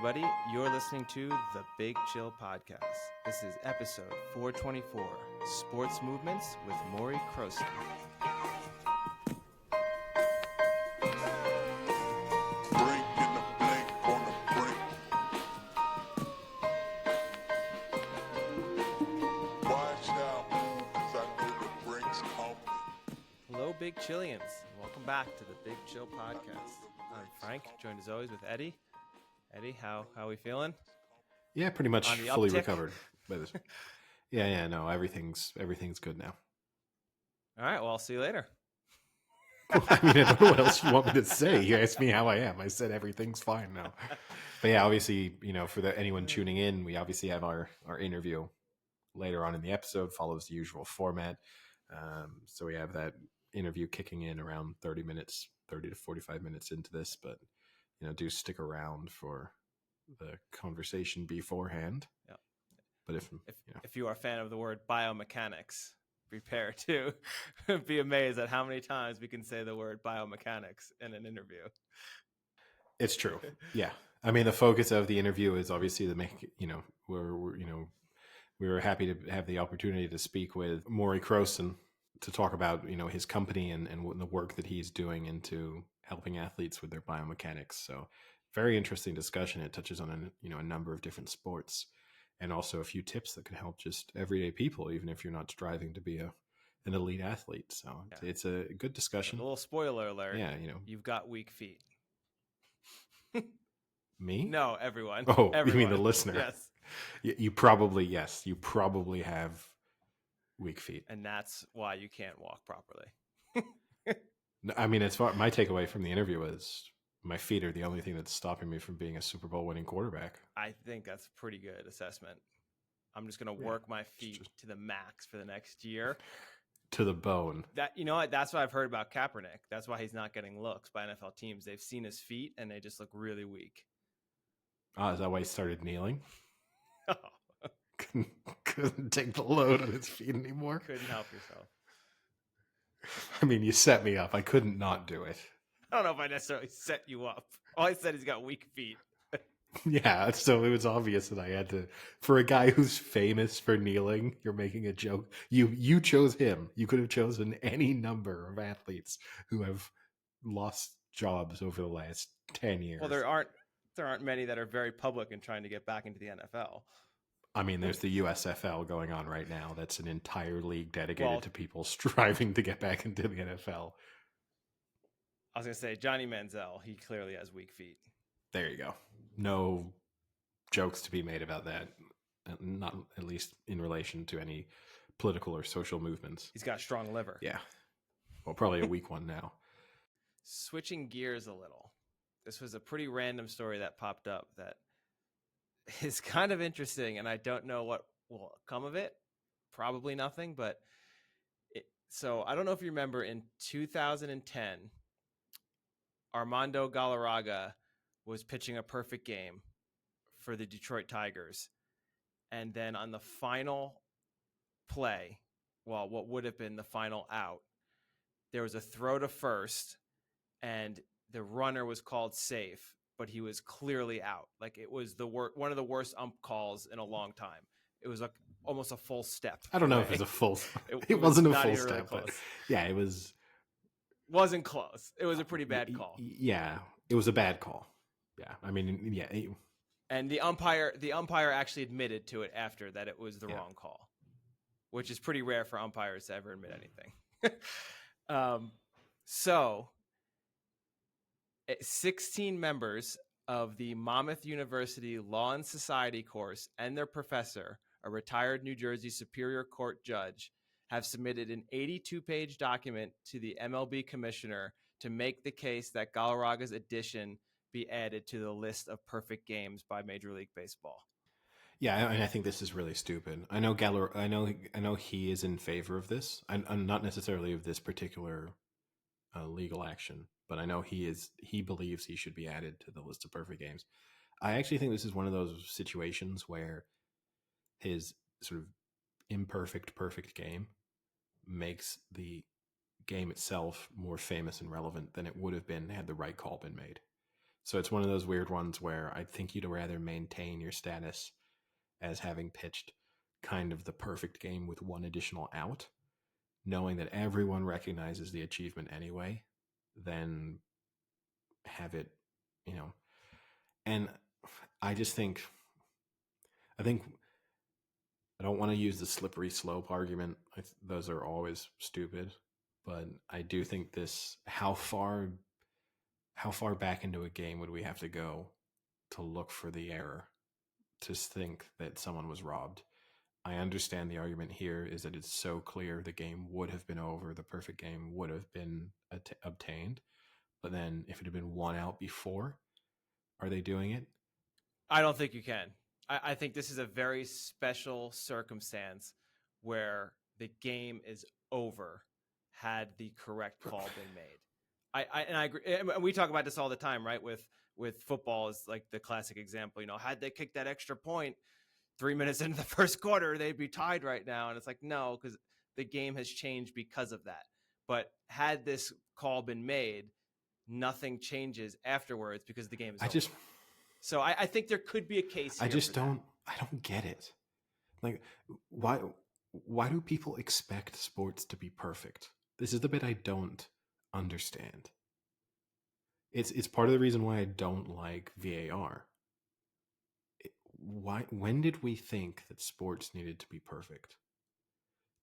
everybody. You're listening to the Big Chill Podcast. This is episode 424, Sports Movements with Morey Croson. Hello, Big Chillians. Welcome back to the Big Chill Podcast. I'm Frank, joined as always with Eddie. Eddie, how are we feeling? Yeah, pretty much fully recovered. No, everything's good now. All right, well, I'll see you later. I mean, I don't know what else you want me to say. You asked me how I am. I said everything's fine now. But yeah, obviously, for anyone tuning in, we obviously have our interview later on in the episode, follows the usual format. So we have that interview kicking in around 30 to 45 minutes into this, but do stick around for the conversation beforehand. Yeah. But if you are a fan of the word biomechanics, prepare to be amazed at how many times we can say the word biomechanics in an interview. It's true. Yeah. I mean, the focus of the interview is obviously we were happy to have the opportunity to speak with Morey Croson to talk about, his company and the work that he's doing into helping athletes with their biomechanics. So very interesting discussion. It touches on a number of different sports and also a few tips that can help just everyday people, even if you're not striving to be an elite athlete. So yeah. It's a good discussion. A little spoiler alert. Yeah. You've got weak feet. Me? No, everyone. Oh, everyone. You mean the listener? Yes. You probably have weak feet. And that's why you can't walk properly. I mean, my takeaway from the interview was my feet are the only thing that's stopping me from being a Super Bowl winning quarterback. I think that's a pretty good assessment. I'm just going to work my feet to the max for the next year. To the bone. That's what I've heard about Kaepernick. That's why he's not getting looks by NFL teams. They've seen his feet and they just look really weak. Is that why he started kneeling? Oh. Couldn't take the load on his feet anymore. Couldn't help yourself. I mean, you set me up. I couldn't not do it. I don't know if I necessarily set you up. All I said he's got weak feet. Yeah, so it was obvious that I had to. For a guy who's famous for kneeling, you're making a joke. You chose him. You could have chosen any number of athletes who have lost jobs over the last 10 years. Well, there aren't many that are very public in trying to get back into the NFL. I mean, there's the USFL going on right now. That's an entire league dedicated to people striving to get back into the NFL. I was going to say, Johnny Manziel, he clearly has weak feet. There you go. No jokes to be made about that, not at least in relation to any political or social movements. He's got a strong liver. Yeah. Well, probably a weak one now. Switching gears a little. This was a pretty random story that popped up that is kind of interesting, and I don't know what will come of it. Probably nothing, but so I don't know if you remember in 2010, Armando Galarraga was pitching a perfect game for the Detroit Tigers. And then on the final play, well, what would have been the final out, there was a throw to first, and the runner was called safe, but he was clearly out. Like, it was one of the worst ump calls in a long time. It was like almost a full step. I don't know if it was a full. It wasn't a full step, but yeah, it was. Wasn't close. It was a pretty bad call. Yeah, it was a bad call. Yeah, I mean, yeah. And the umpire actually admitted to it after that it was the wrong call, which is pretty rare for umpires to ever admit anything. So 16 members of the Monmouth University Law and Society course and their professor, a retired New Jersey Superior Court judge, have submitted an 82-page document to the MLB commissioner to make the case that Galarraga's addition be added to the list of perfect games by Major League Baseball. Yeah, and I think this is really stupid. I know he is in favor of this. I'm not necessarily of this particular legal action, but I know he believes he should be added to the list of perfect games. I actually think this is one of those situations where his sort of imperfect perfect game makes the game itself more famous and relevant than it would have been had the right call been made. So it's one of those weird ones where I think you'd rather maintain your status as having pitched kind of the perfect game with one additional out, knowing that everyone recognizes the achievement anyway, than have it, you know. And I just think, I think I don't want to use the slippery slope argument. Those are always stupid, but I do think this, how far back into a game would we have to go to look for the error, to think that someone was robbed? I understand the argument here is that it's so clear the game would have been over, the perfect game would have been obtained. But then if it had been one out before, are they doing it? I don't think you can. I think this is a very special circumstance where the game is over had the correct call been made. I agree. And we talk about this all the time, right? With football is like the classic example. Had they kicked that extra point 3 minutes into the first quarter, they'd be tied right now. And it's like, no, because the game has changed because of that. But had this call been made, nothing changes afterwards because the game is over. So I think there could be a case. I don't get it. Like, why do people expect sports to be perfect? This is the bit I don't understand. It's part of the reason why I don't like VAR. When did we think that sports needed to be perfect?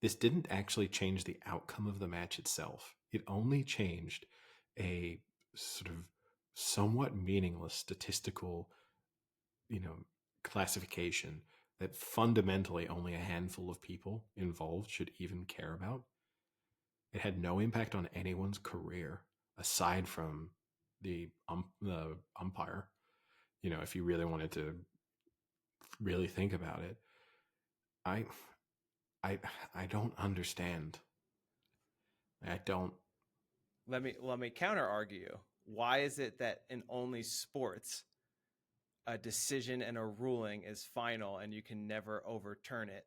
This didn't actually change the outcome of the match itself. It only changed a sort of somewhat meaningless statistical, classification that fundamentally only a handful of people involved should even care about. It had no impact on anyone's career aside from the umpire. If you really wanted to really think about it, I don't understand. I don't. Let me counter argue. Why is it that in only sports a decision and a ruling is final and you can never overturn it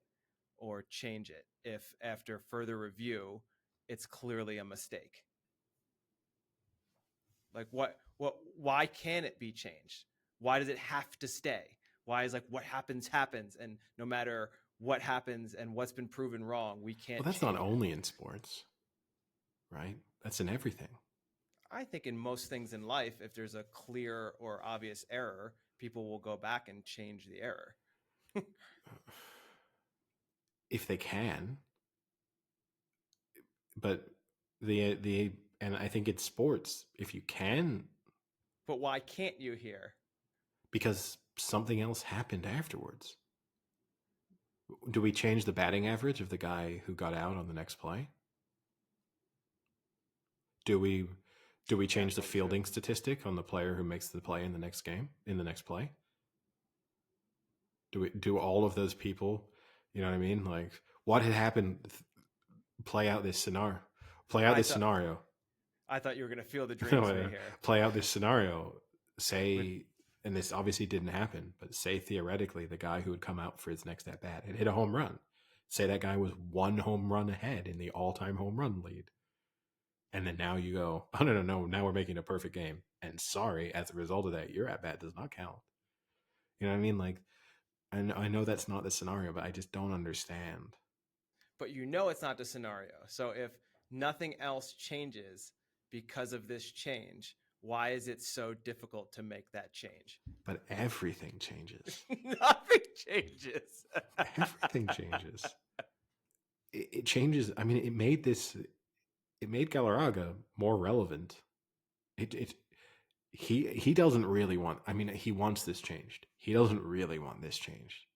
or change it if after further review it's clearly a mistake? Like why can't it be changed? Why does it have to stay? Why is what happens and no matter what happens and what's been proven wrong, we can't. Well, that's not only in sports, right? That's in everything. I think in most things in life, if there's a clear or obvious error, people will go back and change the error. If they can. But and I think it's sports, if you can. But why can't you here? Because something else happened afterwards. Do we change the batting average of the guy who got out on the next play? Do we change the fielding statistic on the player who makes the play in the next game, in the next play? Do all of those people, you know what I mean? Like, what had happened? Play out this scenario. I thought you were going to feel the dreams here. Play out this scenario. Say, and this obviously didn't happen, but say theoretically the guy who had come out for his next at bat had hit a home run. Say that guy was one home run ahead in the all-time home run lead. And then now you go, oh, no, now we're making a perfect game. And sorry, as a result of that, your at bat does not count. You know what I mean? Like, and I know that's not the scenario, but I just don't understand. But it's not the scenario. So if nothing else changes because of this change, why is it so difficult to make that change? But everything changes. Nothing changes. Everything changes. It changes. I mean, it made Galarraga more relevant. He doesn't really want. I mean, he wants this changed. He doesn't really want this changed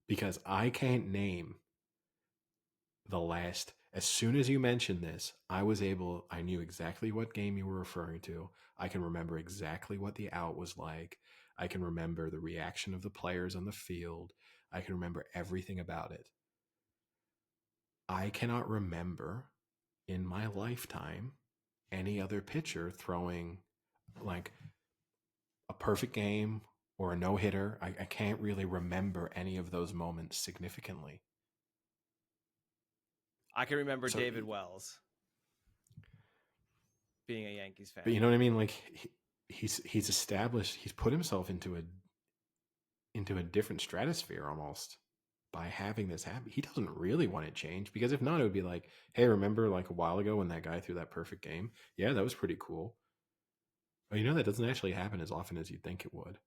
because I can't name the last. As soon as you mentioned this, I knew exactly what game you were referring to. I can remember exactly what the out was like. I can remember the reaction of the players on the field. I can remember everything about it. I cannot remember in my lifetime any other pitcher throwing like a perfect game or a no-hitter. I can't really remember any of those moments significantly. I can remember David Wells being a Yankees fan. But you know what I mean? Like he's established, he's put himself into a different stratosphere almost by having this happen. He doesn't really want it changed, because if not, it would be like, hey, remember like a while ago when that guy threw that perfect game? Yeah, that was pretty cool. But that doesn't actually happen as often as you'd think it would.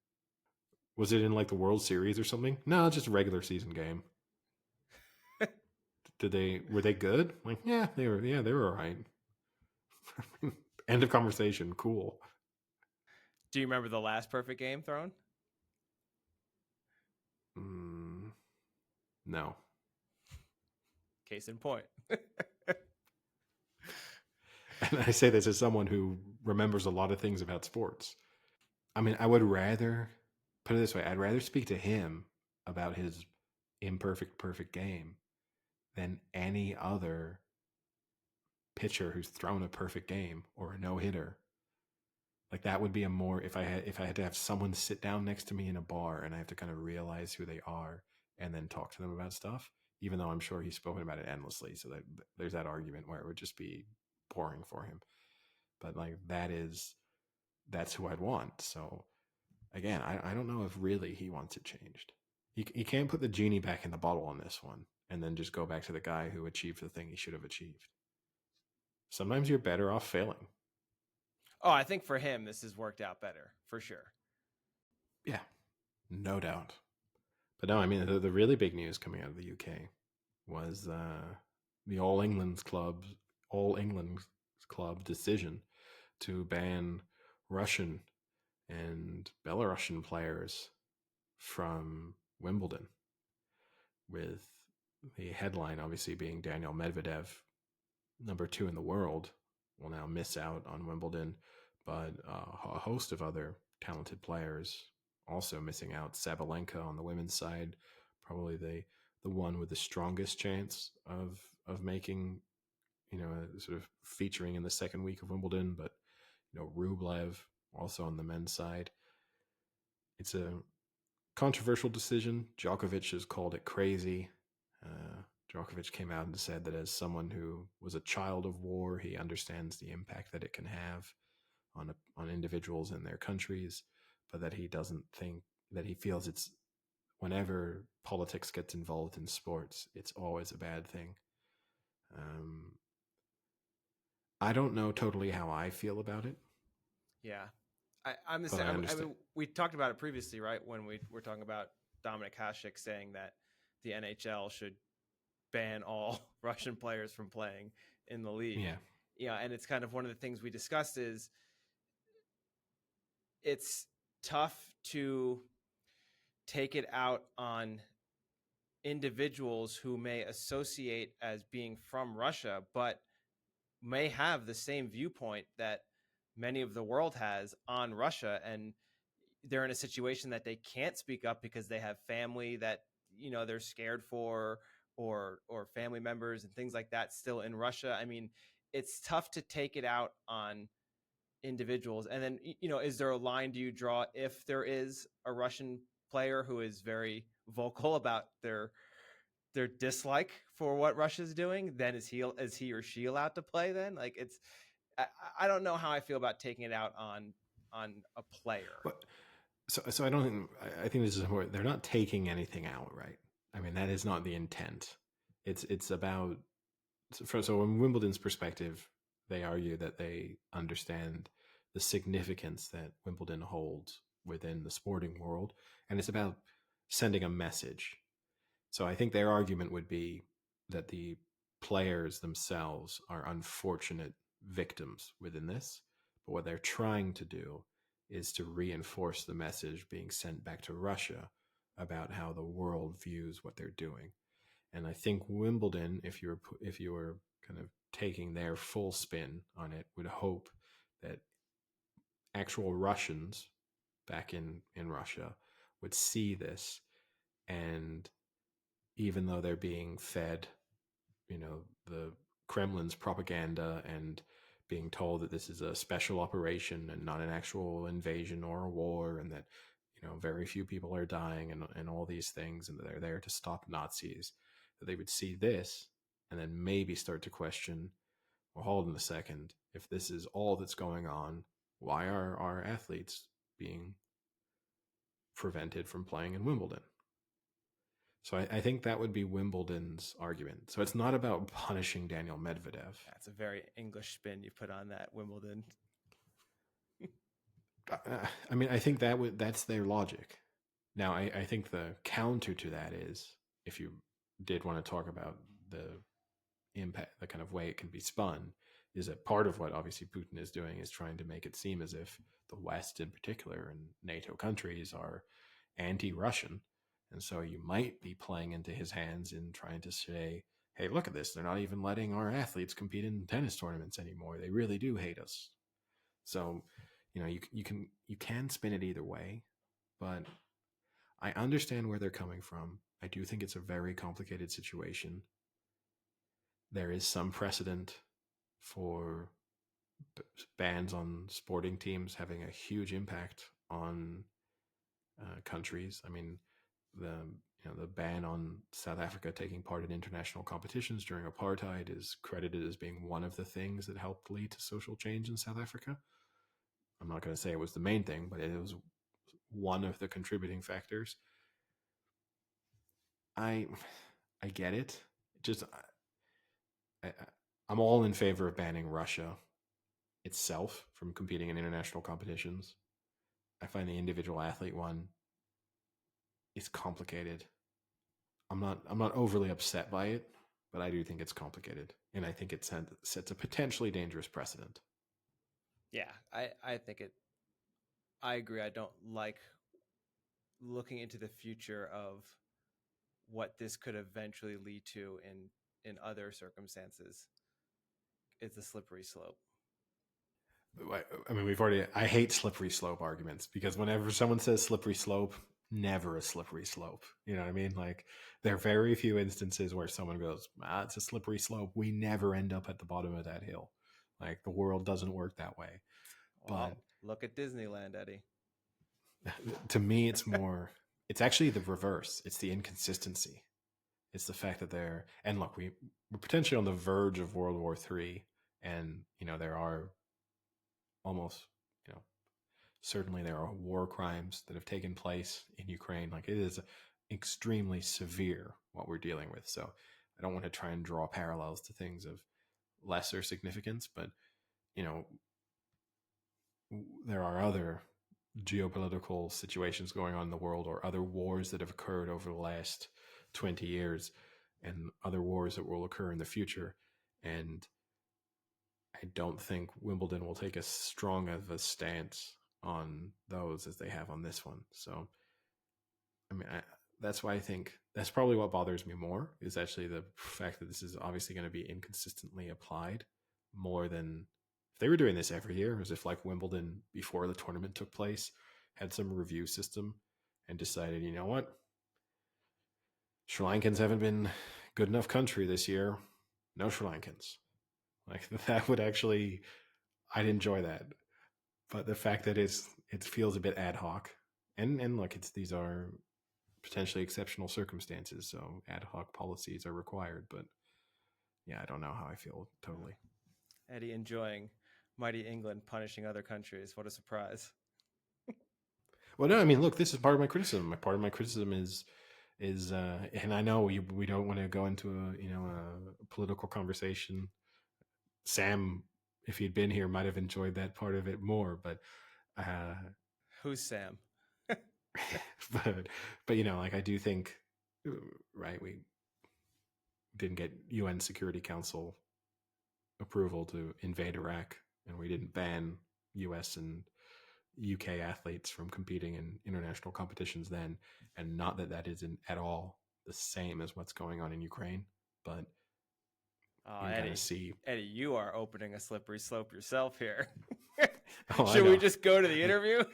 Was it in like the World Series or something? No, just a regular season game. Were they good? Like, yeah, they were all right. End of conversation. Cool. Do you remember the last perfect game thrown? No. Case in point. And I say this as someone who remembers a lot of things about sports. I mean, I would rather put it this way: I'd rather speak to him about his imperfect perfect game than any other pitcher who's thrown a perfect game or a no hitter. Like, that would be a more, if I had to have someone sit down next to me in a bar and I have to kind of realize who they are and then talk to them about stuff, even though I'm sure he's spoken about it endlessly. So that there's that argument where it would just be boring for him. But like, that's who I'd want. So again, I don't know if really he wants it changed. He can't put the genie back in the bottle on this one and then just go back to the guy who achieved the thing he should have achieved. Sometimes you're better off failing. Oh, I think for him, this has worked out better, for sure. Yeah, no doubt. But no, I mean, the really big news coming out of the UK was the All England Club decision to ban Russian and Belarusian players from Wimbledon, with the headline obviously being Daniel Medvedev, number 2 in the world, will now miss out on Wimbledon, but a host of other talented players also missing out. Sabalenka on the women's side, probably the one with the strongest chance of making, sort of featuring in the second week of Wimbledon, but Rublev also on the men's side. It's a controversial decision. Djokovic has called it crazy. Djokovic came out and said that as someone who was a child of war, he understands the impact that it can have on individuals in their countries, but that he doesn't think that he feels it's, whenever politics gets involved in sports, it's always a bad thing. I don't know totally how I feel about it. Yeah. I'm the But I same. I understand. mean, we talked about it previously, right? When we were talking about Dominic Hasek saying that the NHL should ban all Russian players from playing in the league. Yeah. Yeah. And it's kind of one of the things we discussed is it's tough to take it out on individuals who may associate as being from Russia, but may have the same viewpoint that many of the world has on Russia, and they're in a situation that they can't speak up because they have family that they're scared for, or family members and things like that still in Russia. I mean, it's tough to take it out on individuals. And then is there a line do you draw if there is a Russian player who is very vocal about their dislike for what Russia's doing? Then is he or she allowed to play then? Like, it's I don't know how I feel about taking it out on a player. But so I don't think, I think this is important. They're not taking anything out, right? I mean, that is not the intent. It's about, so from Wimbledon's perspective, they argue that they understand the significance that Wimbledon holds within the sporting world, and it's about sending a message. So I think their argument would be that the players themselves are unfortunate victims within this, but what they're trying to do is to reinforce the message being sent back to Russia about how the world views what they're doing. And I think Wimbledon, if you were kind of taking their full spin on it, would hope that actual Russians back in Russia would see this, and even though they're being fed, the Kremlin's propaganda and being told that this is a special operation and not an actual invasion or a war, and that very few people are dying, and all these things, and that they're there to stop Nazis, that they would see this and then maybe start to question, well, hold on a second, if this is all that's going on, why are our athletes being prevented from playing in Wimbledon? So I think that would be Wimbledon's argument. So it's not about punishing Daniel Medvedev. That's a very English spin you put on that, Wimbledon. I mean, I think that's their logic. Now, I think the counter to that is, if you did want to talk about the impact, the kind of way it can be spun, is that part of what obviously Putin is doing is trying to make it seem as if the West in particular and NATO countries are anti-Russian. And so you might be playing into his hands in trying to say, hey, look at this. They're not even letting our athletes compete in tennis tournaments anymore. They really do hate us. So, you can spin it either way, but I understand where they're coming from. I do think it's a very complicated situation. There is some precedent for bans on sporting teams having a huge impact on countries. I mean, the ban on South Africa taking part in international competitions during apartheid is credited as being one of the things that helped lead to social change in South Africa. I'm not going to say it was the main thing, but it was one of the contributing factors. I get it. Just I'm all in favor of banning Russia itself from competing in international competitions. I find the individual athlete one is complicated. I'm not overly upset by it, but I do think it's complicated, and I think it sets a potentially dangerous precedent. Yeah, I think it. I agree. I don't like looking into the future of what this could eventually lead to in other circumstances. It's a slippery slope. I mean, I hate slippery slope arguments, because whenever someone says slippery slope, never a slippery slope. You know what I mean? Like, there are very few instances where someone goes, it's a slippery slope. We never end up at the bottom of that hill. Like, the world doesn't work that way. Well, look at Disneyland, Eddie. To me, it's actually the reverse. It's the inconsistency. It's the fact that and look, we're potentially on the verge of World War III, and, there are almost, certainly there are war crimes that have taken place in Ukraine. Like, it is extremely severe what we're dealing with. So I don't want to try and draw parallels to things of lesser significance, but, there are other geopolitical situations going on in the world, or other wars that have occurred over the last 20 years, and other wars that will occur in the future. And I don't think Wimbledon will take as strong of a stance on those as they have on this one. So, I mean, that's why I think that's probably what bothers me more, is actually the fact that this is obviously going to be inconsistently applied, more than if they were doing this every year, as if like Wimbledon before the tournament took place had some review system and decided, you know what, Sri Lankans haven't been good enough country this year. No Sri Lankans. Like, that would actually, I'd enjoy that. But the fact that it feels a bit ad hoc, and look, these are potentially exceptional circumstances, so ad hoc policies are required. But yeah, I don't know how I feel totally. Eddie enjoying mighty England punishing other countries. What a surprise. Well, no, I mean, look, this is part of my criticism. Part of my criticism is, and I know we don't want to go into a political conversation. Sam, if he'd been here, might have enjoyed that part of it more. But who's Sam? but like, I do think, right, we didn't get UN Security Council approval to invade Iraq, and we didn't ban US and UK athletes from competing in international competitions then. And not that isn't at all the same as what's going on in Ukraine, but Eddie, you are opening a slippery slope yourself here. Oh, Should we just go to the interview?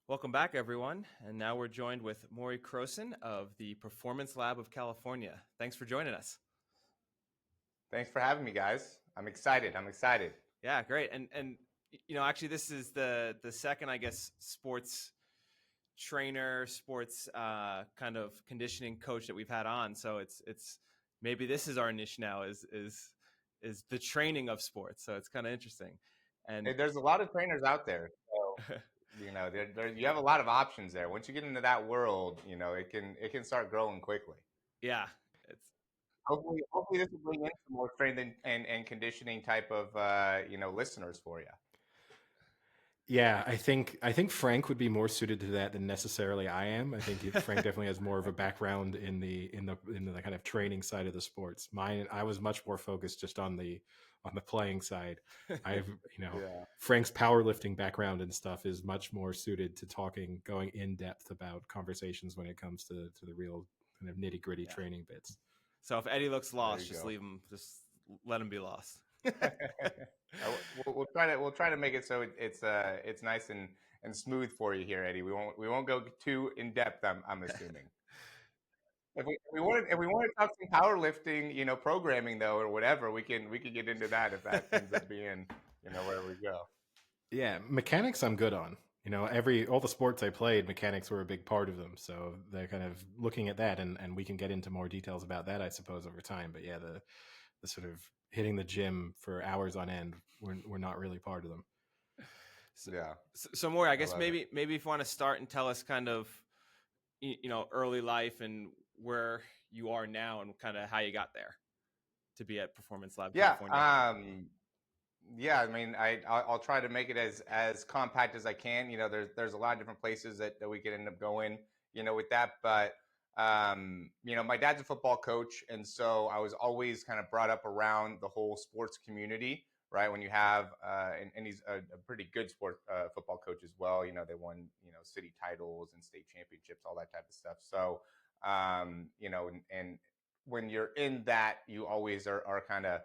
Welcome back, everyone. And now we're joined with Morey Croson of the Performance Lab of California. Thanks for joining us. Thanks for having me, guys. I'm excited. Yeah, great. And actually, this is the second, I guess, sports trainer, sports kind of conditioning coach that we've had on. So it's maybe this is our niche now, is is the training of sports. So it's kind of interesting. And There's a lot of trainers out there, so you have a lot of options there. Once you get into that world, it can start growing quickly. yeah, it's Hopefully this will bring in some more strength and conditioning type of listeners for you. Yeah, I think Frank would be more suited to that than necessarily I am. I think Frank definitely has more of a background in the kind of training side of the sports. Mine, I was much more focused just on the playing side. I've Yeah. Frank's powerlifting background and stuff is much more suited to going in depth about conversations when it comes to the real kind of nitty gritty Yeah. training bits. So if Eddie looks lost, you just go. leave him. Just let him be lost. We'll try to make it so it's nice and smooth for you here, Eddie. We won't go too in depth. I'm assuming. If we want to talk some powerlifting, programming though, or whatever, we can get into that if that ends up being where we go. Yeah, mechanics I'm good on. All the sports I played, mechanics were a big part of them. So they're kind of looking at that, and we can get into more details about that, I suppose, over time. But yeah, the sort of hitting the gym for hours on end, we're not really part of them. Yeah. So more, I guess love maybe if you want to start and tell us kind of early life and where you are now and kind of how you got there to be at Performance Lab Yeah. California. Yeah, I mean, I'll try to make it as compact as I can. There's a lot of different places that we could end up going, with that. But my dad's a football coach, and so I was always kind of brought up around the whole sports community, right? When you have and he's a pretty good football coach as well. They won city titles and state championships, all that type of stuff. So and when you're in that, you always are kind of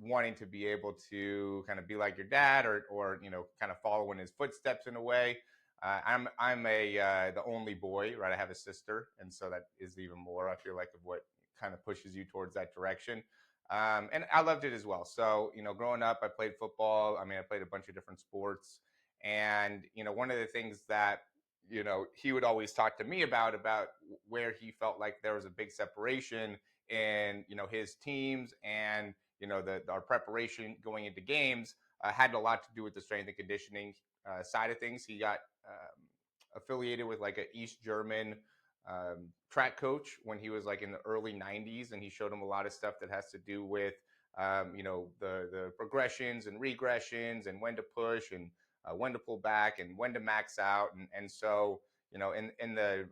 wanting to be able to kind of be like your dad or kind of follow in his footsteps in a way. I'm the only boy, right? I have a sister, and so that is even more, I feel like, of what kind of pushes you towards that direction. And I loved it as well. So growing up, I played football. I mean, I played a bunch of different sports, and one of the things that he would always talk to me about where he felt like there was a big separation in his teams and our preparation going into games had a lot to do with the strength and conditioning side of things. He got affiliated with like an East German track coach when he was like in the early 90s, and he showed him a lot of stuff that has to do with the progressions and regressions and when to push and when to pull back and when to max out. And so in the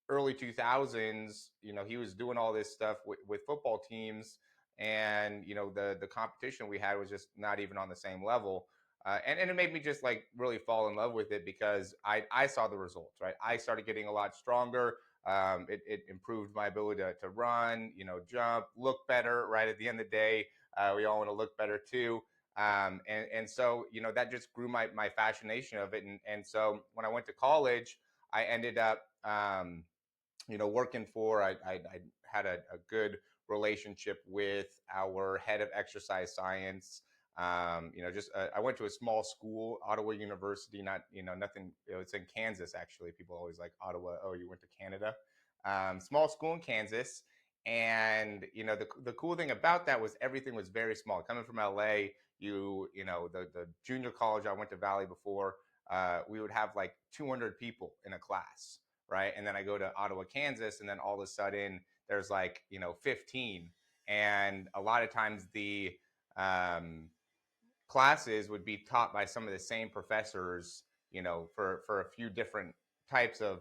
early 2000s, he was doing all this stuff with football teams, and the competition we had was just not even on the same level. And it made me just like really fall in love with it because I saw the results, right? I started getting a lot stronger. It improved my ability to run, jump, look better, right? At the end of the day, we all want to look better too. And so, that just grew my fascination of it. And so when I went to college, I ended up, working I had a good relationship with our head of exercise science. I went to a small school, Ottawa University, not, nothing, it's in Kansas, actually. People always like Ottawa. Oh, you went to Canada. Small school in Kansas. And, the cool thing about that was everything was very small. Coming from LA, the junior college I went to Valley before, we would have like 200 people in a class, right? And then I go to Ottawa, Kansas, and then all of a sudden there's like 15, and a lot of times the classes would be taught by some of the same professors, for a few different types of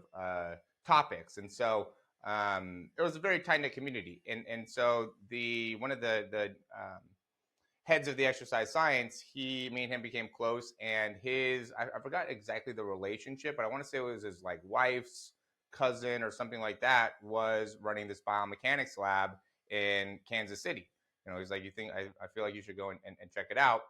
topics. And so it was a very tight knit community. And so one of the heads of the exercise science, me and him became close, and I forgot exactly the relationship, but I want to say it was his like wife's cousin or something like that was running this biomechanics lab in Kansas City. He's like, I feel like you should go and check it out.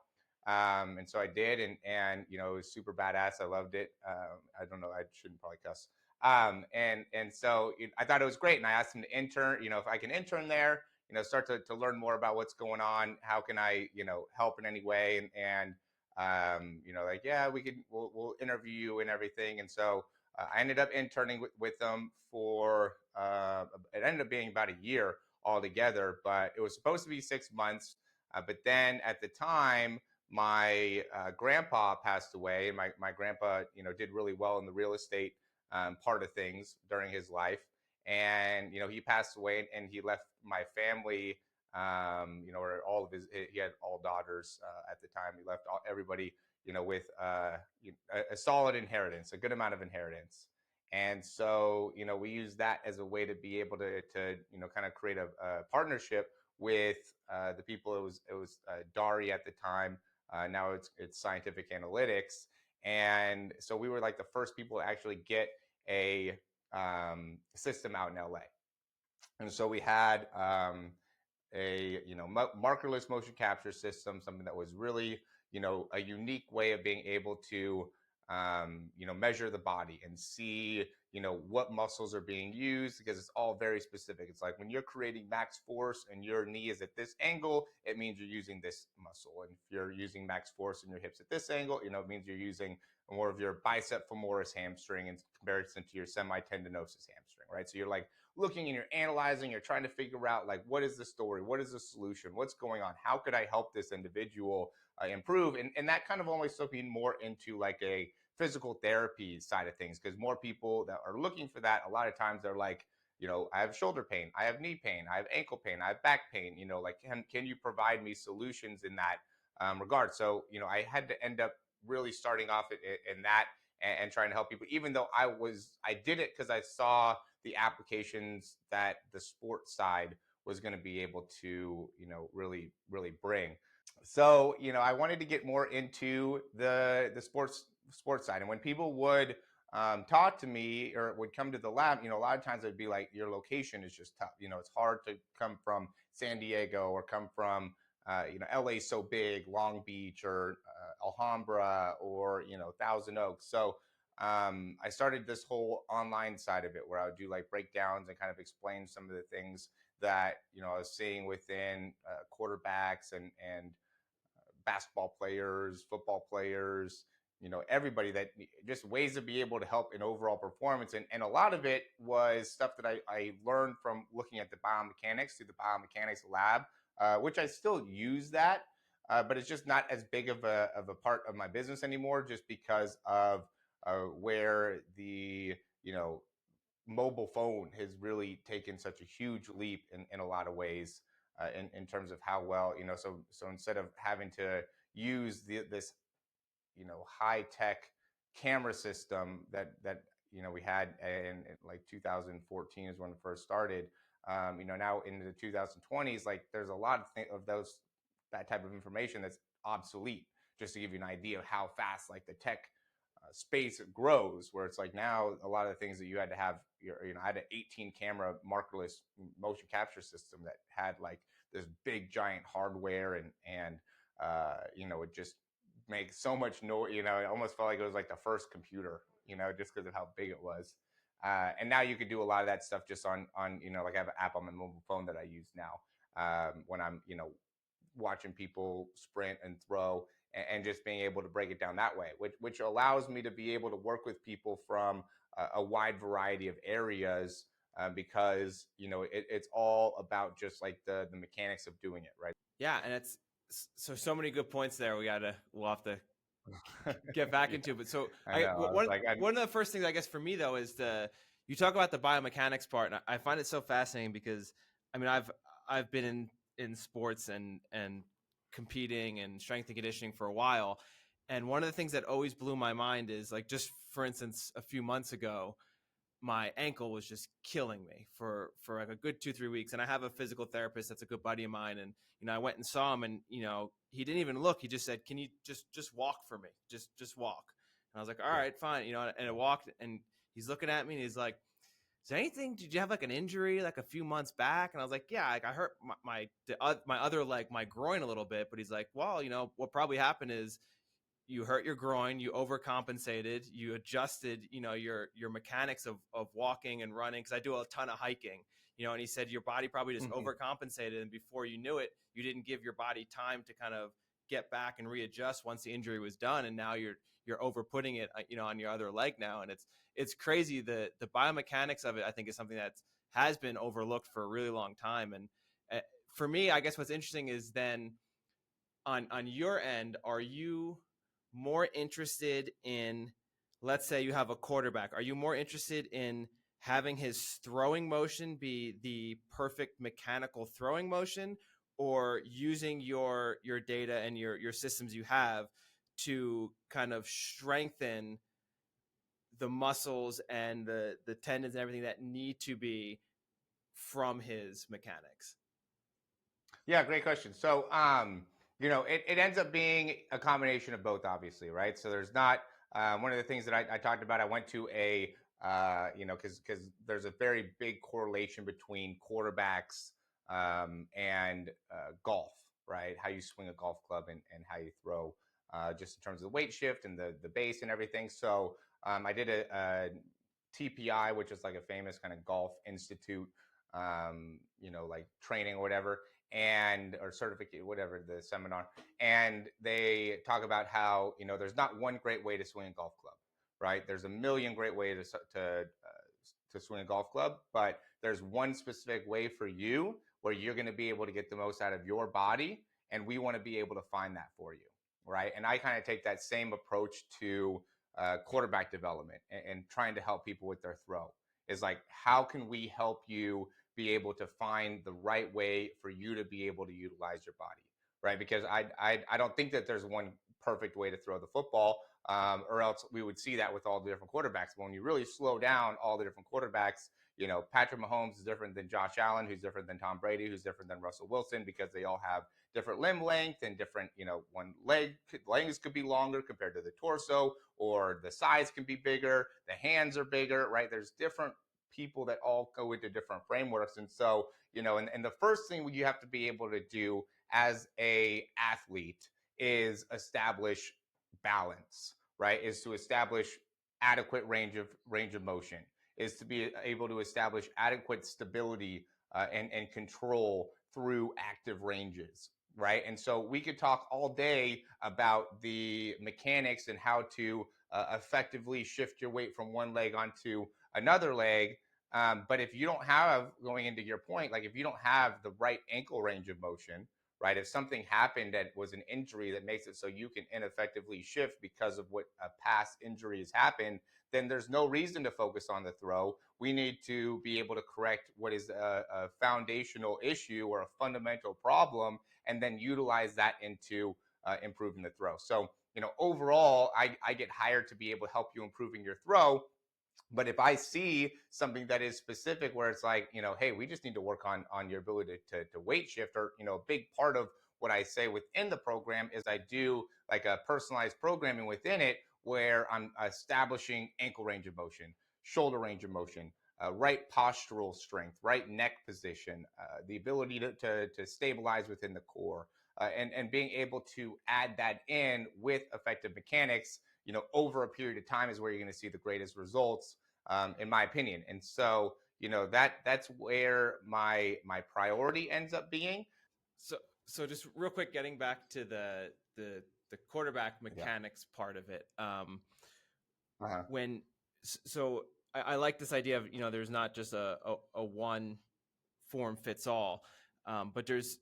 And so I did, and it was super badass. I loved it. I don't know, I shouldn't probably cuss. And so I thought it was great, and I asked him to intern. If I can intern there, start to learn more about what's going on. How can I, help in any way? And like, yeah, we'll interview you and everything. And so I ended up interning with them for, it ended up being about a year altogether, but it was supposed to be 6 months. But then at the time, my grandpa passed away, and my grandpa, did really well in the real estate part of things during his life. And, he passed away, and he left my family, or all of he had all daughters at the time. He left everybody, with a solid inheritance, a good amount of inheritance. And so, we use that as a way to be able to kind of create a partnership with the people. It was Dari at the time. Now it's Scientific Analytics. And so we were like the first people to actually get a system out in LA. And so we had a markerless motion capture system, something that was really a unique way of being able to measure the body and see what muscles are being used, because it's all very specific. It's like when you're creating max force and your knee is at this angle, it means you're using this muscle. And if you're using max force and your hips at this angle, it means you're using more of your bicep femoris hamstring in comparison to your semitendinosus hamstring, right? So you're like looking and you're analyzing, you're trying to figure out like, what is the story? What is the solution? What's going on? How could I help this individual improve? And that kind of almost took me more into like a physical therapy side of things, because more people that are looking for that, a lot of times they're like, I have shoulder pain, I have knee pain, I have ankle pain, I have back pain, like, can you provide me solutions in that regard? So, I had to end up really starting off in that and trying to help people, even though I did it because I saw the applications that the sports side was going to be able to, really, really bring. So, I wanted to get more into the sports side. And when people would talk to me or would come to the lab, a lot of times they'd be like, your location is just tough. It's hard to come from San Diego or come from, LA is so big, Long Beach or Alhambra or, Thousand Oaks. So I started this whole online side of it where I would do like breakdowns and kind of explain some of the things that, I was seeing within quarterbacks and basketball players, football players, everybody, that just ways to be able to help in overall performance. And a lot of it was stuff that I learned from looking at the biomechanics through the biomechanics lab, which I still use that, but it's just not as big of a part of my business anymore, just because of where the, mobile phone has really taken such a huge leap in a lot of ways. In terms of how well, so instead of having to use this, high tech camera system that we had in like 2014 is when it first started. Now into the 2020s, like there's a lot of that type of information that's obsolete. Just to give you an idea of how fast like the tech space grows, where it's like now a lot of the things that you had to have, I had an 18 camera markerless motion capture system that had like this big giant hardware and it just makes so much noise. It almost felt like it was like the first computer, just because of how big it was. And now you could do a lot of that stuff just on like I have an app on my mobile phone that I use now when I'm watching people sprint and throw, and just being able to break it down that way, which allows me to be able to work with people from a wide variety of areas, because it's all about just like the mechanics of doing it, right? Yeah, and it's so many good points there. We'll have to get back into. But so one of the first things I guess for me though is you talk about the biomechanics part, and I find it so fascinating because I mean I've been in sports and competing and strength and conditioning for a while, and one of the things that always blew my mind is like, just for instance, a few months ago my ankle was just killing me for like a good 2-3 weeks, and I have a physical therapist that's a good buddy of mine, and I went and saw him, and he didn't even look. He just said, can you just walk for me, just walk? And I was like, all right, fine, and I walked, and he's looking at me and he's like, did you have like an injury like a few months back? And I was like, yeah, like I hurt my other leg, my groin a little bit. But he's like, well, what probably happened is you hurt your groin, you overcompensated, you adjusted, your mechanics of walking and running. Cause I do a ton of hiking, and he said, your body probably just overcompensated. And before you knew it, you didn't give your body time to kind of get back and readjust once the injury was done. And now you're overputting it, on your other leg now. And it's crazy. The biomechanics of it, I think, is something that has been overlooked for a really long time. And for me, I guess what's interesting is then on your end, are you more interested in, let's say you have a quarterback, are you more interested in having his throwing motion be the perfect mechanical throwing motion, or using your data and your systems you have to kind of strengthen the muscles and the tendons and everything that need to be from his mechanics? Yeah, great question. So, it ends up being a combination of both, obviously, right? So there's not one of the things that I talked about. I went to because there's a very big correlation between quarterbacks and golf, right? How you swing a golf club and how you throw, just in terms of the weight shift and the base and everything. So I did a TPI, which is like a famous kind of golf institute, like training or whatever, and or certificate, whatever the seminar, and they talk about how there's not one great way to swing a golf club, right? There's a million great ways to swing a golf club, but there's one specific way for you where you're going to be able to get the most out of your body, and we want to be able to find that for you, right? And I kind of take that same approach to quarterback development and trying to help people with their throw. Is like, how can we help you be able to find the right way for you to be able to utilize your body, right? Because I don't think that there's one perfect way to throw the football, or else we would see that with all the different quarterbacks. But when you really slow down all the different quarterbacks, Patrick Mahomes is different than Josh Allen, who's different than Tom Brady, who's different than Russell Wilson, because they all have different limb length and different, one legs could be longer compared to the torso, or the size can be bigger, the hands are bigger, right? There's different people that all go into different frameworks. And so, and the first thing you have to be able to do as a athlete is establish balance, right? Is to establish adequate range of motion, is to be able to establish adequate stability and control through active ranges, right? And so we could talk all day about the mechanics and how to effectively shift your weight from one leg onto another leg. But if you don't have, going into your point, like if you don't have the right ankle range of motion, right? If something happened that was an injury that makes it so you can ineffectively shift because of what a past injury has happened, then there's no reason to focus on the throw. We need to be able to correct what is a foundational issue or a fundamental problem, and then utilize that into improving the throw. So, overall, I get hired to be able to help you improving your throw. But if I see something that is specific where it's like, hey, we just need to work on your ability to weight shift, or, a big part of what I say within the program is I do like a personalized programming within it where I'm establishing ankle range of motion, shoulder range of motion, right postural strength, right neck position, the ability to stabilize within the core, and being able to add that in with effective mechanics, over a period of time is where you're going to see the greatest results, in my opinion. And so, that's where my priority ends up being. So just real quick, getting back to the quarterback mechanics part of it. When so I like this idea of there's not just a one form fits all, but there's,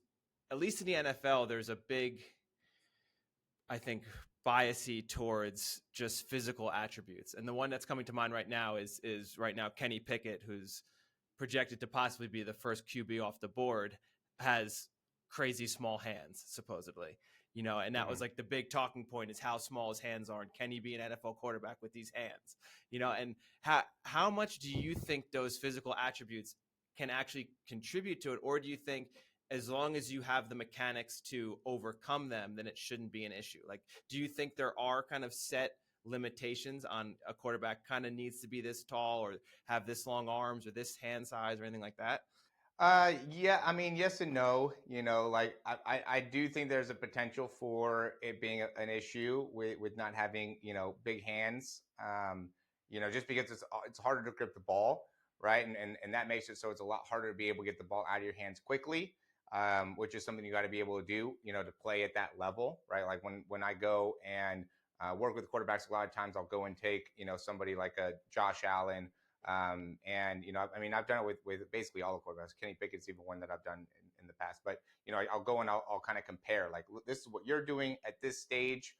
at least in the NFL, there's a big, I think, biasy towards just physical attributes. And the one that's coming to mind right now is right now Kenny Pickett, who's projected to possibly be the first QB off the board, has crazy small hands, supposedly. And that was like the big talking point, is how small his hands are, and can he be an NFL quarterback with these hands? And how much do you think those physical attributes can actually contribute to it? Or do you think as long as you have the mechanics to overcome them, then it shouldn't be an issue? Like, do you think there are kind of set limitations on a quarterback kind of needs to be this tall or have this long arms or this hand size or anything like that? Yeah, I mean, yes and no. Like I do think there's a potential for it being an issue with not having big hands. Just because it's harder to grip the ball, right? And that makes it so it's a lot harder to be able to get the ball out of your hands quickly, which is something you got to be able to do, to play at that level, right? Like when I go and work with quarterbacks, a lot of times I'll go and take somebody like a Josh Allen. And I mean, I've done it with basically all the quarterbacks. Kenny Pickett's even one that I've done in the past. But, I'll go and I'll kind of compare, like, this is what you're doing at this stage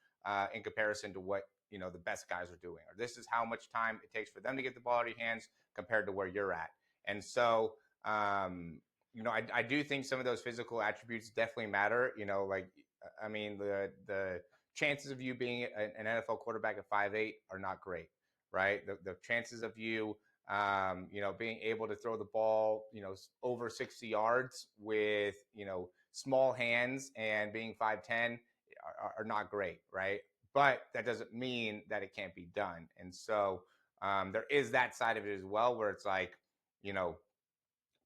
in comparison to what, the best guys are doing, or this is how much time it takes for them to get the ball out of your hands compared to where you're at. And so, I do think some of those physical attributes definitely matter. The chances of you being an NFL quarterback at 5'8" are not great, right? The chances of you, being able to throw the ball, over 60 yards with, small hands and being 5'10" are not great, right? But that doesn't mean that it can't be done. And so there is that side of it as well, where it's like,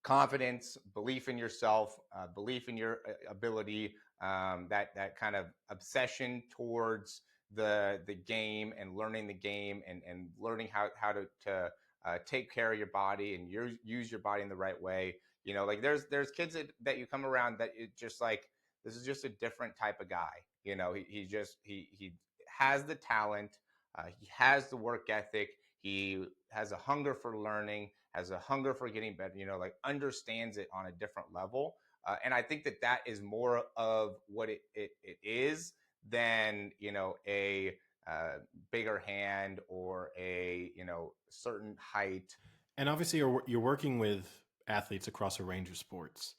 confidence, belief in yourself, belief in your ability, that kind of obsession towards the game and learning the game and learning how to take care of your body and use your body in the right way. Like there's kids that you come around that it just like, this is just a different type of guy. He has the talent, he has the work ethic, he has a hunger for learning, has a hunger for getting better, like understands it on a different level. And I think that is more of what it is than, a bigger hand or a, certain height. And obviously you're working with athletes across a range of sports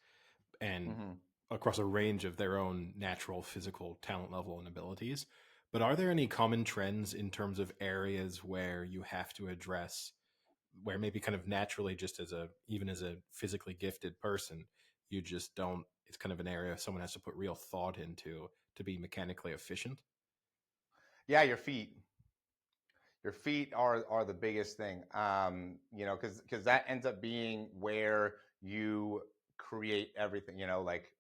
and across a range of their own natural physical talent level and abilities. But are there any common trends in terms of areas where you have to address, where maybe kind of naturally, just even as a physically gifted person, you just don't, it's kind of an area someone has to put real thought into to be mechanically efficient? Yeah, your feet. Your feet are the biggest thing, because that ends up being where you create everything. Like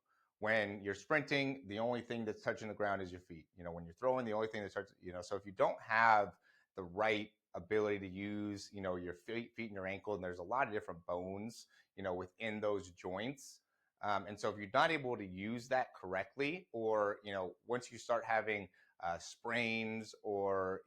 when you're sprinting, the only thing that's touching the ground is your feet. When you're throwing, the only thing that's touching, so if you don't have the right ability to use, your feet and your ankle, and there's a lot of different bones, within those joints. And so if you're not able to use that correctly, or, once you start having sprains or,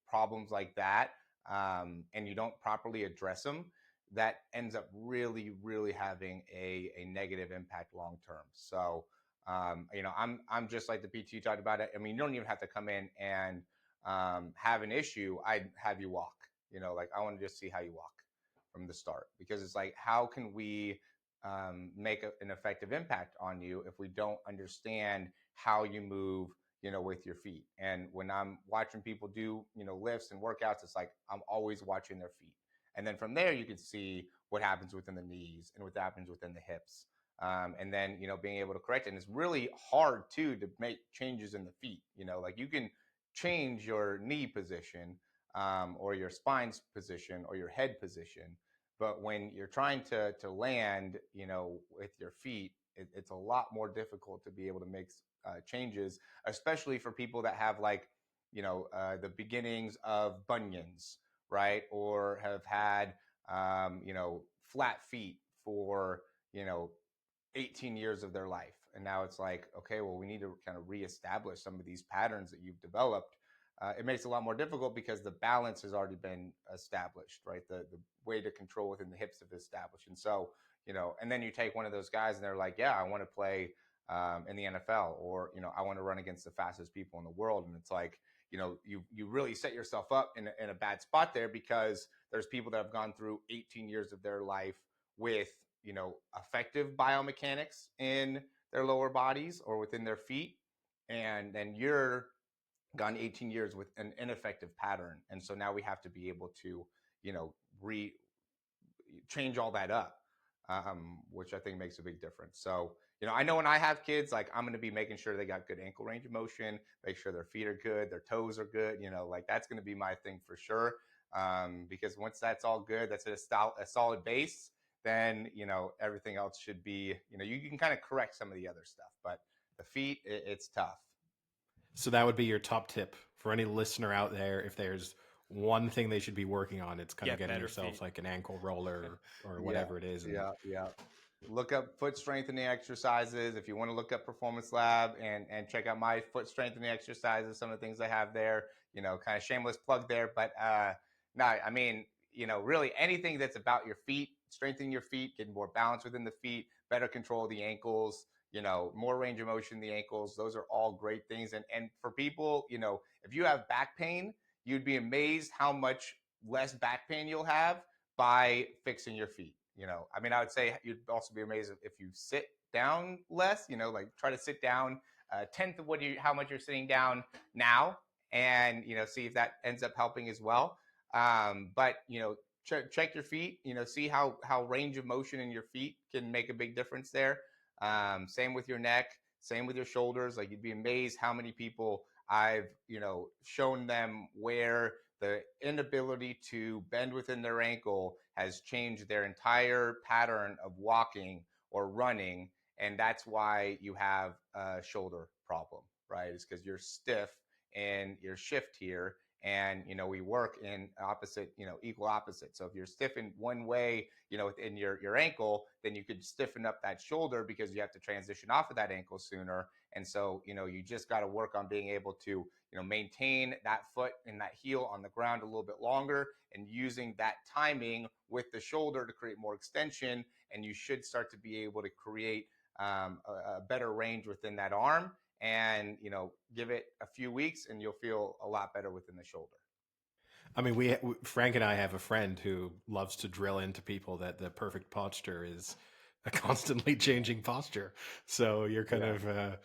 problems like that, and you don't properly address them, that ends up really, really having a negative impact long term. So, I'm just like the PT you talked about it. I mean, you don't even have to come in and have an issue. I'd have you walk. Like I want to just see how you walk from the start, because it's like, how can we make an effective impact on you if we don't understand how you move, with your feet? And when I'm watching people do, lifts and workouts, it's like, I'm always watching their feet. And then from there, you can see what happens within the knees and what happens within the hips. And then, being able to correct it. And it's really hard too, to make changes in the feet. Like you can change your knee position, or your spine's position or your head position. But when you're trying to land, with your feet, it's a lot more difficult to be able to make changes, especially for people that have like, the beginnings of bunions, right? Or have had, flat feet for, 18 years of their life. And now it's like, okay, well, we need to kind of reestablish some of these patterns that you've developed. It makes it a lot more difficult because the balance has already been established, right? The way to control within the hips have established. And so, and then you take one of those guys and they're like, yeah, I want to play in the NFL, or, I want to run against the fastest people in the world. And it's like, you really set yourself up in a bad spot there, because there's people that have gone through 18 years of their life with, effective biomechanics in their lower bodies or within their feet. And then you're gone 18 years with an ineffective pattern. And so now we have to be able to, change all that up, which I think makes a big difference. So, I know when I have kids, like I'm going to be making sure they got good ankle range of motion, make sure their feet are good, their toes are good, like that's going to be my thing for sure. Because once that's all good, that's a solid base, then, everything else should be, you can kind of correct some of the other stuff, but the feet, it's tough. So that would be your top tip for any listener out there. If there's one thing they should be working on, it's kind of getting yourself feet, like an ankle roller or whatever it is. Yeah. Look up foot strengthening exercises. If you want to look up Performance Lab and check out my foot strengthening exercises, some of the things I have there, kind of shameless plug there. But no, I mean, really anything that's about your feet, strengthening your feet, getting more balance within the feet, better control of the ankles, more range of motion in the ankles. Those are all great things. And for people, if you have back pain, you'd be amazed how much less back pain you'll have by fixing your feet. I would say you'd also be amazed if you sit down less, like try to sit down a tenth of how much you're sitting down now, and see if that ends up helping as well. But check your feet, see how range of motion in your feet can make a big difference there. Same with your neck, same with your shoulders. Like, you'd be amazed how many people I've shown them where the inability to bend within their ankle has changed their entire pattern of walking or running, and that's why you have a shoulder problem, right? It's because you're stiff in your shift here, and we work in opposite, equal opposite. So if you're stiff in one way, within your ankle, then you could stiffen up that shoulder because you have to transition off of that ankle sooner. And so you just got to work on being able to maintain that foot and that heel on the ground a little bit longer, and using that timing with the shoulder to create more extension, and you should start to be able to create a better range within that arm. And give it a few weeks and you'll feel a lot better within the shoulder. I mean, Frank and I have a friend who loves to drill into people that the perfect posture is a constantly changing posture. So you're kind of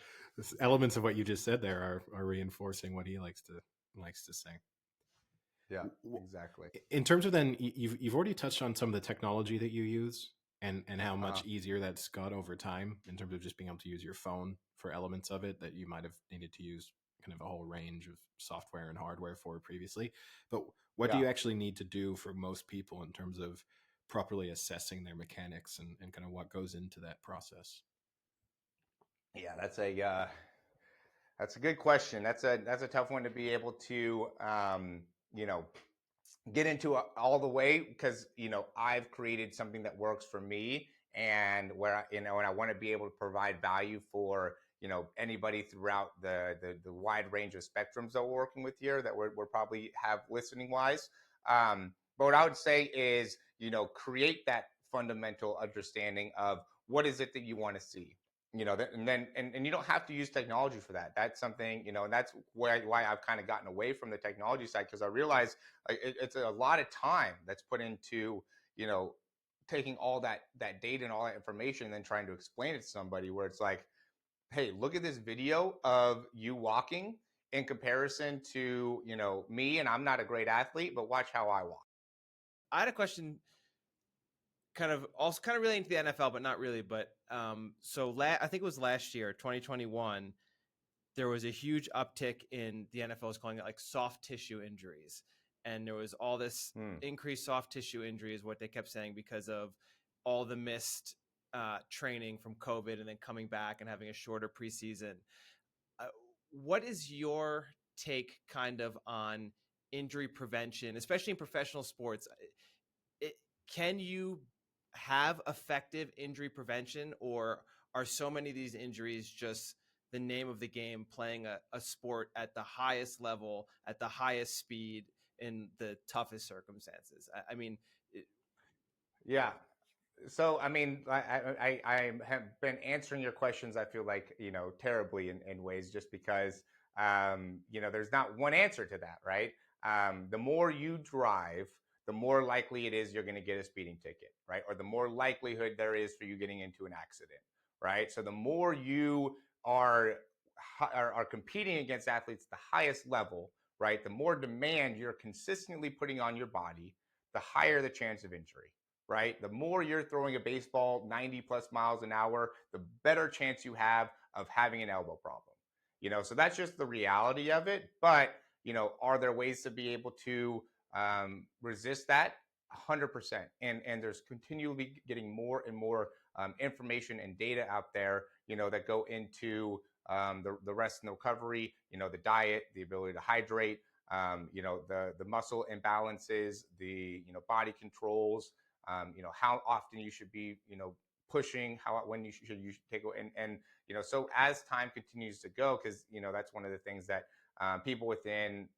elements of what you just said there are reinforcing what he likes to say. Yeah, exactly. In terms of then, you've already touched on some of the technology that you use and how much easier that's got over time in terms of just being able to use your phone for elements of it that you might have needed to use kind of a whole range of software and hardware for previously. But what do you actually need to do for most people in terms of properly assessing their mechanics and kind of what goes into that process? Yeah, that's a good question. That's a tough one to be able to get into all the way, because I've created something that works for me, and where and I want to be able to provide value for anybody throughout the wide range of spectrums that we're working with here, that we're probably have listening wise. But what I would say is create that fundamental understanding of what is it that you want to see. And you don't have to use technology for that. That's something, and that's why I've kind of gotten away from the technology side, because I realize it's a lot of time that's put into, taking all that data and all that information and then trying to explain it to somebody, where it's like, hey, look at this video of you walking in comparison to, me, and I'm not a great athlete, but watch how I walk. I had a question kind of relating to the NFL, but not really. But I think it was last year, 2021, there was a huge uptick in the NFL is calling it like soft tissue injuries. And there was all this increased soft tissue injuries, what they kept saying, because of all the missed training from COVID and then coming back and having a shorter preseason. What is your take kind of on injury prevention, especially in professional sports? Can you have effective injury prevention, or are so many of these injuries just the name of the game, playing a sport at the highest level, at the highest speed, in the toughest circumstances? Yeah. So, I have been answering your questions, I feel like, terribly in ways, just because, there's not one answer to that, right? The more you drive, the more likely it is you're going to get a speeding ticket, right? Or the more likelihood there is for you getting into an accident, right? So the more you are competing against athletes at the highest level, right? The more demand you're consistently putting on your body, the higher the chance of injury, right? The more you're throwing a baseball 90 plus miles an hour, the better chance you have of having an elbow problem. So that's just the reality of it. But, are there ways to be able to resist that? 100%. And there's continually getting more and more information and data out there, that go into the rest of the recovery, the diet, the ability to hydrate, the muscle imbalances, the, body controls, how often you should be, pushing, when you should take it. And, so as time continues to go, because, that's one of the things that people within,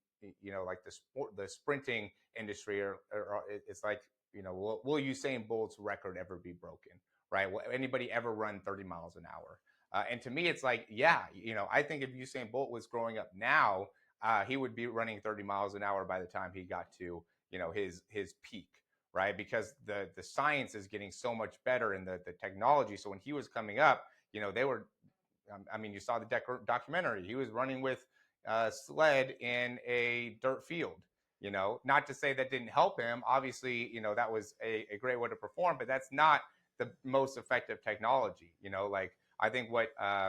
like the sprinting industry it's like will Usain Bolt's record ever be broken? Right? Will anybody ever run 30 miles an hour? And to me, it's like, yeah, I think if Usain Bolt was growing up now, he would be running 30 miles an hour by the time he got to, his peak, right? Because the science is getting so much better and the technology. So when he was coming up, they were, I mean, you saw the documentary. He was running with sled in a dirt field. Not to say that didn't help him. Obviously, that was a great way to perform, but that's not the most effective technology. Like I think what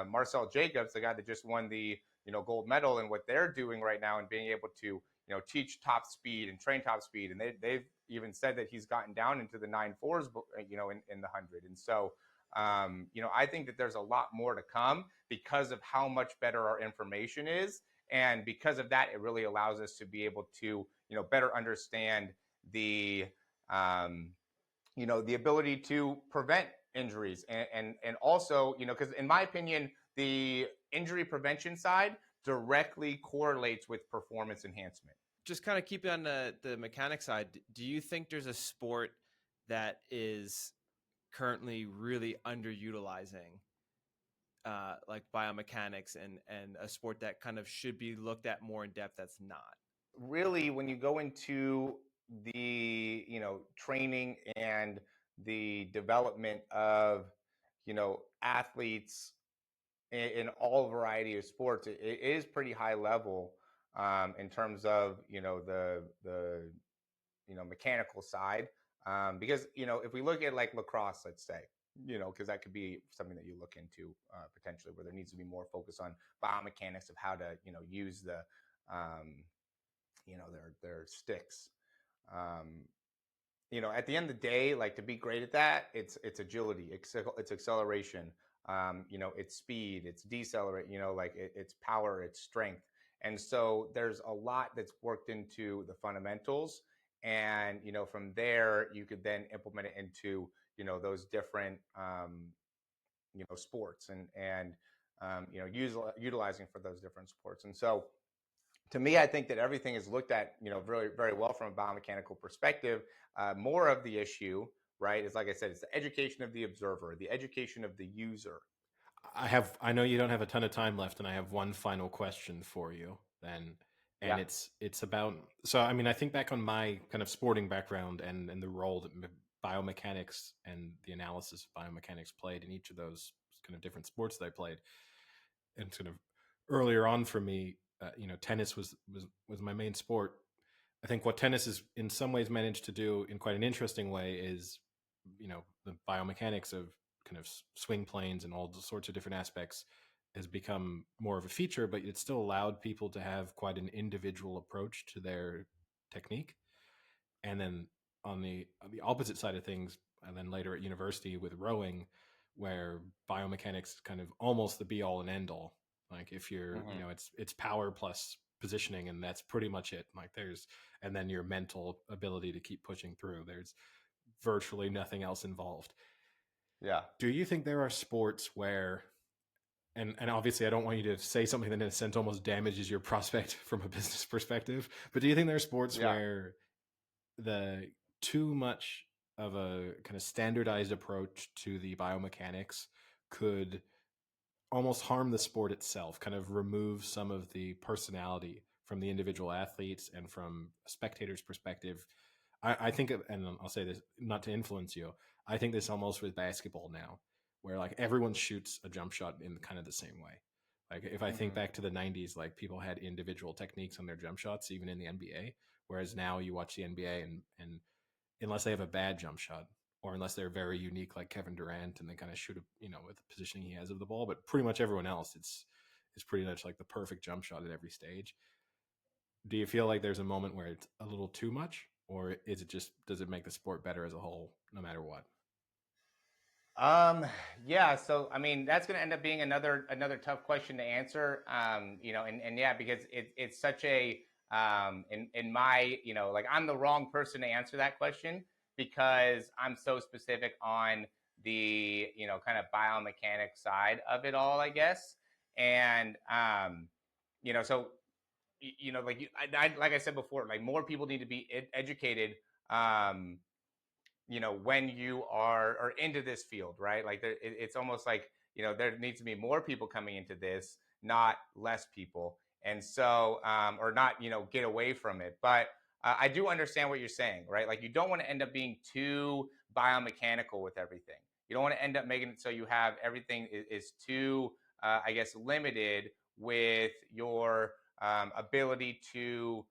Marcel Jacobs, the guy that just won the gold medal, and what they're doing right now and being able to teach top speed and train top speed, and they've even said that he's gotten down into the 9.4s, in the 100. And so I think that there's a lot more to come because of how much better our information is. And because of that, it really allows us to be able to, better understand the, the ability to prevent injuries and also, because in my opinion, the injury prevention side directly correlates with performance enhancement. Just kind of keeping on the mechanic side, do you think there's a sport that is currently really underutilizing like biomechanics and a sport that kind of should be looked at more in depth that's not? Really, when you go into the training and the development of athletes in all variety of sports, it is pretty high level in terms of the mechanical side, because if we look at like lacrosse, let's say, because that could be something that you look into potentially, where there needs to be more focus on biomechanics of how to use the their sticks. At the end of the day, like to be great at that, it's agility, it's acceleration, it's speed, it's decelerate, it's power, it's strength. And so there's a lot that's worked into the fundamentals. And, from there, you could then implement it into, those different, sports and utilizing for those different sports. And so, to me, I think that everything is looked at, very, very well from a biomechanical perspective. More of the issue, right, is like I said, it's the education of the observer, the education of the user. I know you don't have a ton of time left, and I have one final question for you then. And Yeah. it's about, so I mean, I think back on my kind of sporting background and the role that biomechanics and the analysis of biomechanics played in each of those kind of different sports that I played. And sort of earlier on for me, tennis was my main sport. I think what tennis is in some ways managed to do in quite an interesting way is, the biomechanics of kind of swing planes and all the sorts of different aspects has become more of a feature, but it still allowed people to have quite an individual approach to their technique. And then on the opposite side of things, and then later at university with rowing, where biomechanics kind of almost the be all and end all. Like if you're, it's power plus positioning, and that's pretty much it. Like and then your mental ability to keep pushing through. There's virtually nothing else involved. Yeah. Do you think there are sports where, and obviously I don't want you to say something that in a sense almost damages your prospect from a business perspective, but do you think there are sports where the too much of a kind of standardized approach to the biomechanics could almost harm the sport itself, kind of remove some of the personality from the individual athletes and from a spectator's perspective? I think, and I'll say this not to influence you, I think this almost with basketball now, where like everyone shoots a jump shot in kind of the same way. Like if I think back to the 90s, like people had individual techniques on their jump shots, even in the NBA. Whereas now you watch the NBA and unless they have a bad jump shot or unless they're very unique, like Kevin Durant, and they kind of shoot, with the positioning he has of the ball, but pretty much everyone else, it's pretty much like the perfect jump shot at every stage. Do you feel like there's a moment where it's a little too much, or is it just, does it make the sport better as a whole, no matter what? Yeah. So, I mean, that's going to end up being another tough question to answer. And yeah, because it's such a, in my, like I'm the wrong person to answer that question because I'm so specific on the, kind of biomechanics side of it all, I guess. And, so, like like I said before, like more people need to be educated, when you are into this field, right? Like it's almost like, there needs to be more people coming into this, not less people. And so, or not, get away from it. But I do understand what you're saying, right? Like you don't want to end up being too biomechanical with everything. You don't want to end up making it so you have everything is too, I guess, limited with your ability to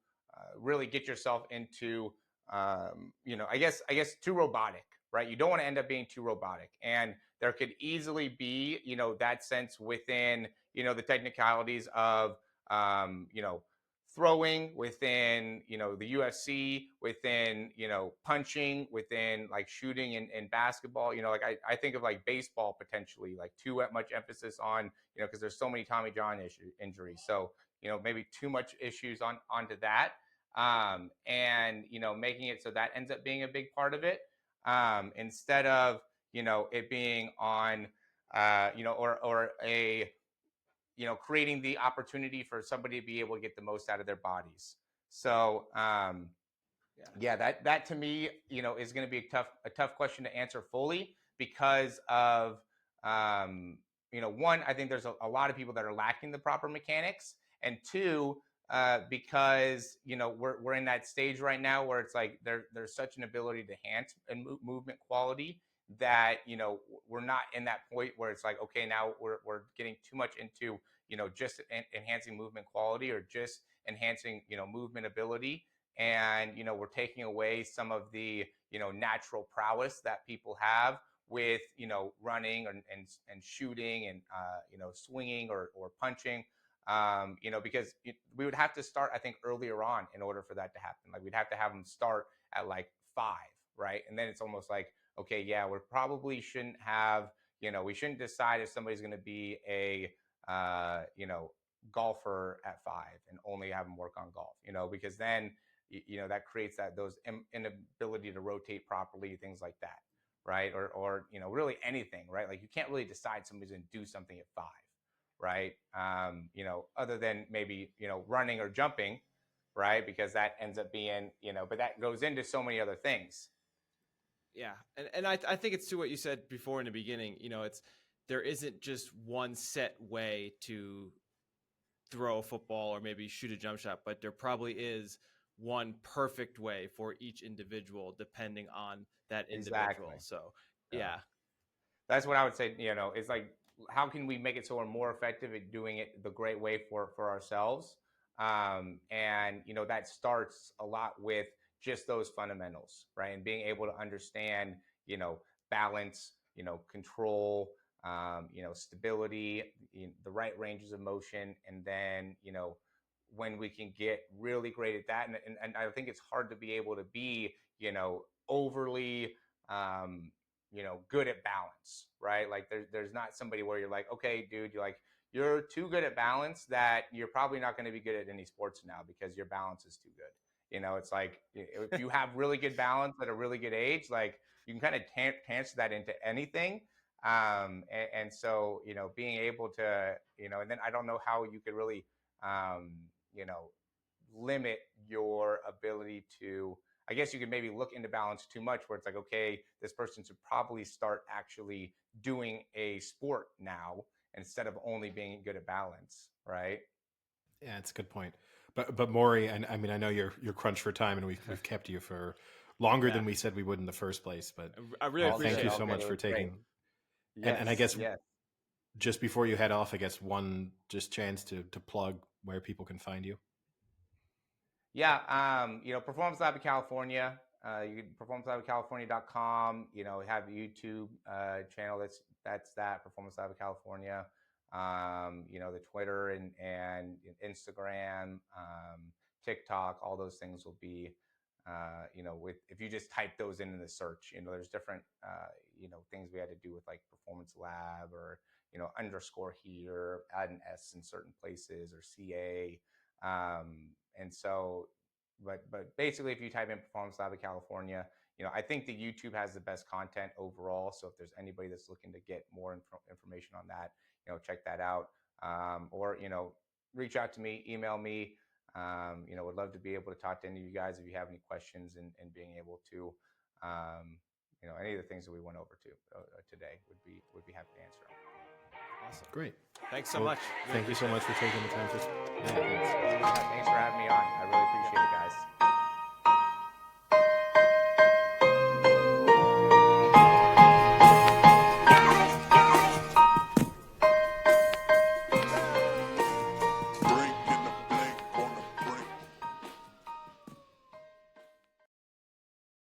really get yourself into, I guess too robotic, right? You don't want to end up being too robotic. And there could easily be, that sense within, the technicalities of, throwing within, the UFC, within, punching, within like shooting and basketball. Like I think of like baseball potentially, like too much emphasis on, because there's so many Tommy John injuries. So, maybe too much issues onto that. And, making it so that ends up being a big part of it, instead of, it being on, or a, creating the opportunity for somebody to be able to get the most out of their bodies. So, yeah, that to me, is going to be a tough question to answer fully because of, one, I think there's a lot of people that are lacking the proper mechanics, and two, because we're in that stage right now where it's like there's such an ability to enhance and movement quality that we're not in that point where it's like, okay, now we're getting too much into just enhancing movement quality or just enhancing movement ability, and we're taking away some of the natural prowess that people have with running and shooting and swinging or punching, because we would have to start, I think, earlier on in order for that to happen. Like we'd have to have them start at like 5, right? And then it's almost like, okay, yeah, we probably shouldn't have, we shouldn't decide if somebody's going to be a golfer at 5 and only have them work on golf, because then that creates those inability to rotate properly, things like that, right? Or really anything, right? Like you can't really decide somebody's going to do something at 5, right? Other than maybe running or jumping, right? Because that ends up being but that goes into so many other things. Yeah, and I think it's to what you said before in the beginning. There isn't just one set way to throw a football or maybe shoot a jump shot, but there probably is one perfect way for each individual depending on that individual. Exactly. So yeah, that's what I would say. It's like, how can we make it so we're more effective at doing it the great way for ourselves? And that starts a lot with just those fundamentals, right? And being able to understand, balance, control, stability, the right ranges of motion, and then when we can get really great at that, and I think it's hard to be able to be overly good at balance, right? Like there's not somebody where you're like, okay, dude, you're too good at balance that you're probably not going to be good at any sports now because your balance is too good. It's like if you have really good balance at a really good age, like you can kind of transfer that into anything. And so, being able to, and then I don't know how you could really, you know, limit your ability to, I guess you could maybe look into balance too much where it's like, okay, this person should probably start actually doing a sport now instead of only being good at balance, right? Yeah, it's a good point. But Maury, and I mean, I know you're crunched for time, and we've kept you for longer yeah. than we said we would in the first place. But I really appreciate thank you it. so much for taking. Yes, And I guess yes. just before you head off, I guess one just chance to plug where people can find you. Yeah, Performance Lab of California. You can performancelabofcalifornia.com. Have a YouTube channel that's that Performance Lab of California. The Twitter and Instagram, TikTok, all those things will be, with if you just type those in the search, there's different, things we had to do with like Performance Lab or underscore here, add an S in certain places or CA. And so, but basically, if you type in Performance Lab of California, I think the YouTube has the best content overall. So if there's anybody that's looking to get more information on that, check that out. Or reach out to me, email me. Would love to be able to talk to any of you guys if you have any questions and being able to, any of the things that we went over today would be happy to answer them. Awesome. Great. Thanks so Well, much. Thank you so much for taking the time. Yeah, thanks. Thanks for having me on. I really